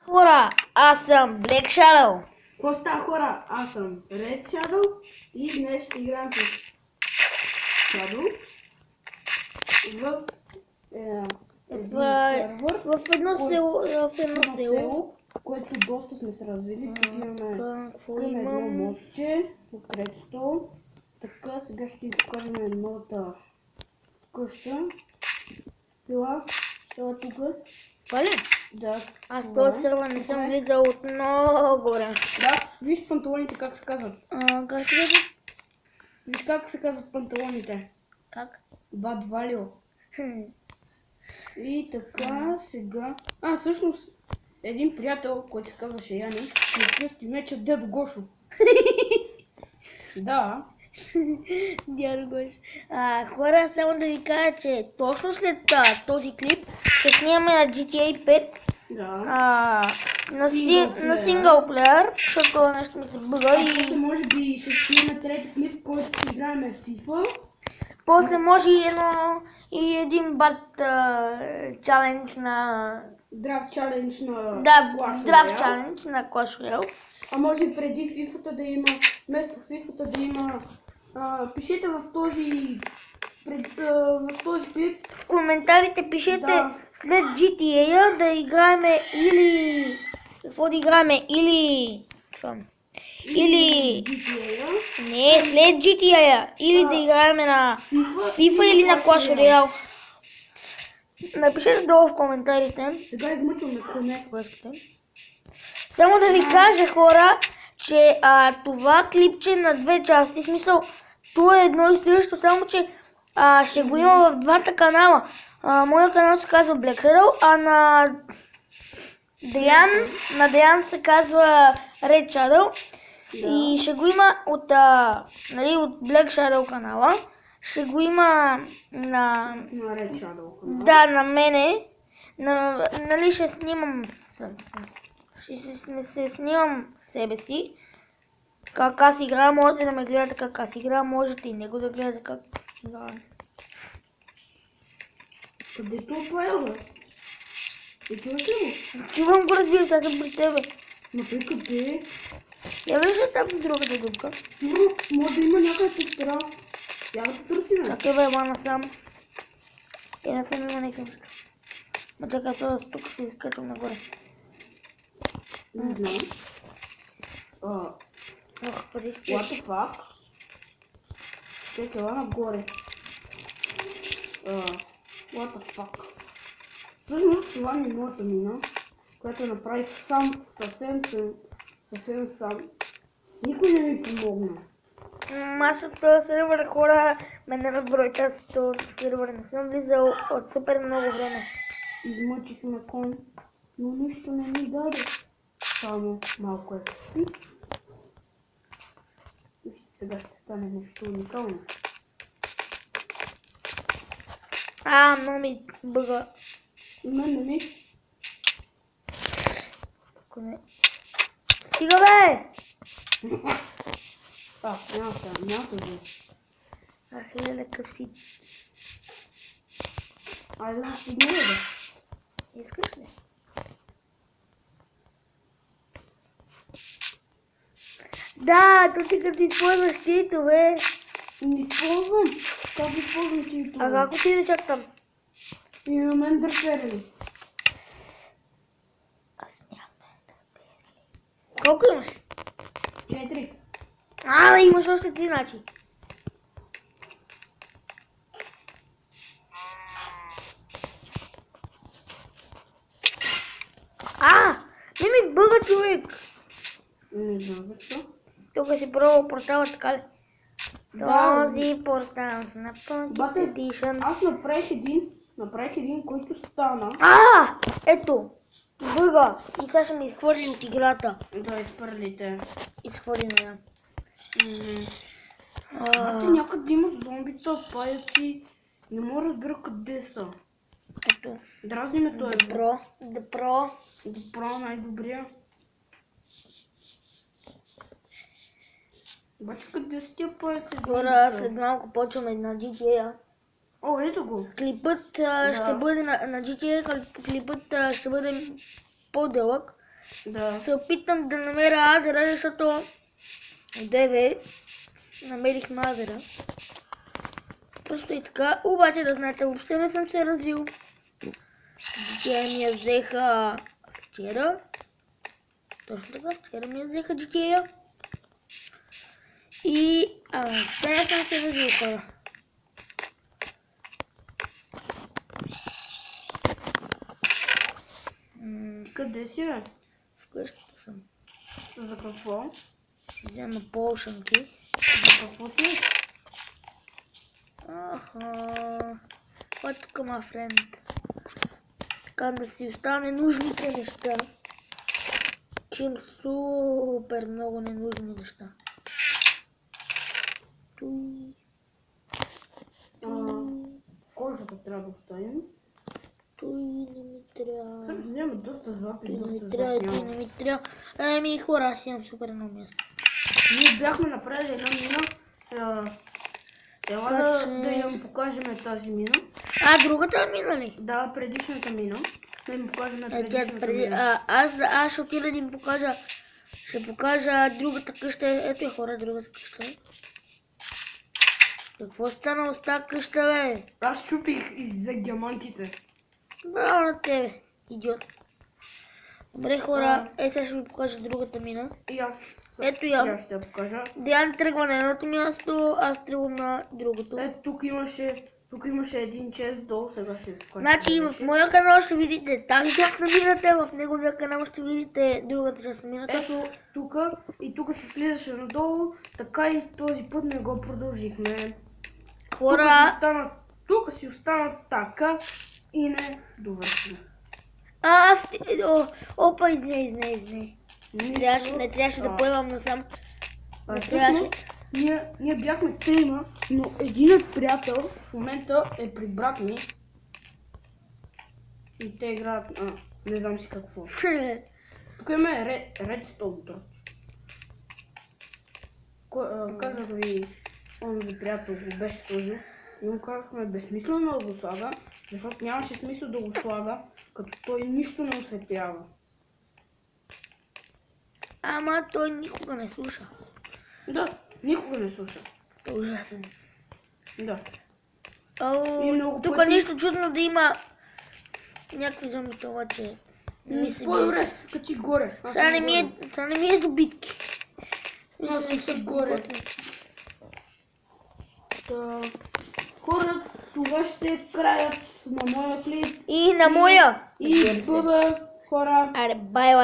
Хора, аз съм Black Shadow. Какво става, хора? Аз съм Red Shadow и днес ще играем с Shadow В едно село. което доста сме се развили. Тук имаме Какво едно имам? мостче, открит стол. Така, сега ще ви покажем новата къща. Пила тук. Това ли? Да. Аз в този сервер не съм влизал от много време. Да, виж панталоните как се казват. Как се казва? Виж как се казват панталоните. Как? Бад Валио. И така, сега... всъщност, един приятел, който се казваше Яни, ми кръсти меча Дедо Гошо. Да. Дядо Гош. Хора, само да ви кажа, че точно след този клип ще снимаме на GTA 5. Да. На синглплеер, защото нещо ми се бъга После може би ще снимаме трети клип, който ще играем в FIFA. После може и един бат чалендж на... Драв чалендж на Драв чалендж на Clash Royale. А може и преди FIFA-та да има, вместо FIFA-та да има... пишете в този клип. В коментарите пишете след GTA да играеме или... Какво да играеме? Или GTA. Не, след GTA. Или да играеме на FIFA или на Clash Royale. Напишете долу в коментарите. Сега измъчваме коне. Само да ви кажа, хора, че това клипче на две части, смисъл, то е едно и също, само че ще го има в двата канала. Моя канал се казва Black Shadow, а на Деян се казва Red Shadow. И ще го има от Black Shadow канала. Ще го има на Red Shadow канала. Да, на мене. Нали ще снимам се снимам себе си. Как аз играя, можете да ме гледате как аз играя, можете и него да гледате как играя. Къде е това, бе? И чуваш ли го? Чувам го, разбира се, аз съм при тебе. Но той къде? Я виж там другата дупка. Сигурно, може да има някъде пещера. Я да потърсим. Чакай бе, мана сам. Не съм има някакви неща. Ма чакай, тук се изкачвам нагоре. Не знам. Пази си. What the fuck? Чакай, ела нагоре. What the fuck? Всъщност това ми е моята мина, която направих съвсем сам. Никой не ми помогна. Аз в този сервер, хора, ме не разбройте, аз в този сервер не съм влизал от супер много време. Измъчихме кон, но нищо не ми даде. Само малко XP. Сега ще стане нещо уникално. Много ми бъга. Не. Стига бе! Няма да ви. Леле, къв си. Айде да стигне, бе. Искаш ли? Да, то ти като използваш чието, бе. Не използвам. Как използвам чието? Как отиде чак там? Имам ендърперли. Аз нямам ендърперли. Колко имаш? 4. Имаш още 3 начи. Не ми бъга, човек. Не знам защо. Тук си пробвал портала, така ли? Този портал на Pocket Edition. Аз направих един, който стана. Ето! Бъга! И сега ще ме изхвърли от играта. Да, изхвърлите. Изхвърли ме. Някъде има зомбита, паяци. Не мога да разбера къде са. Ето. Дразни ме той. Добро, най-добрия. Обаче къде са тия паяци? Хора, след малко почваме на GTA. Ето го. Клипът ще бъде на GTA, клипът ще бъде по-дълъг. Да. се опитам да намеря адера, защото деве намерихме адера. Просто и така, обаче да знаете, въобще не съм се развил. GTA ми я взеха вчера. Точно така, вчера ми я взеха GTA. И въобще не съм се развил, хора. Къде си, бе? Вкъщата съм. За какво? Си взема полшанки. За какво ти? What to come, my friend? Така да си остане нужните неща. Чим супер много ненужни неща. Кожата трябва да оставим. Той не ми трябва. Също няма доста злато и Той не ми доста трябва, злато той не ми трябва. Ами хора, аз имам супер много място. Ние бяхме направили една мина. Ела да им покажем тази мина. Другата мина ли? Да, предишната мина. Да им покажем предишната мина. Аз ще отида да им покажа. Ще покажа другата къща. Ето е, хора, другата къща. Какво стана с тази къща, бе? Аз чупих за диамантите. Браво на тебе, идиот. Добре, хора, сега ще ви покажа другата мина. И аз. Ето я. Ще я покажа. Диан тръгва на едното място, аз тръгвам на другото. Ето тук имаше един чест долу, сега ще ви покажа. Значи в моя канал ще видите тази част на мината, в неговия канал ще видите другата част на мината. Ето тук и тук се слизаше надолу, така и този път не го продължихме. Хора... Тук си остана така и не довършим. Опа, извиняй. Не трябваше да поемам насам. Ние бяхме трима, но единът приятел в момента е при брат ми. И те играят не знам си какво. Тук имаме Redstone. Казах ви, онзи приятел го беше сложил. И му казахме безсмислено да го слага, защото нямаше смисъл да го слага, като той нищо не осветява. Ама той никога не слуша. Да, никога не слуша. Той е ужасен. Да. Тук нищо чудно да има някакви зомби, това, че не се по-добре се качи горе. Сега не ми е до битки. Аз не съм горе. Хора, това ще е краят на моя клип. И на моя. И бъбе, хора. Аре, бай.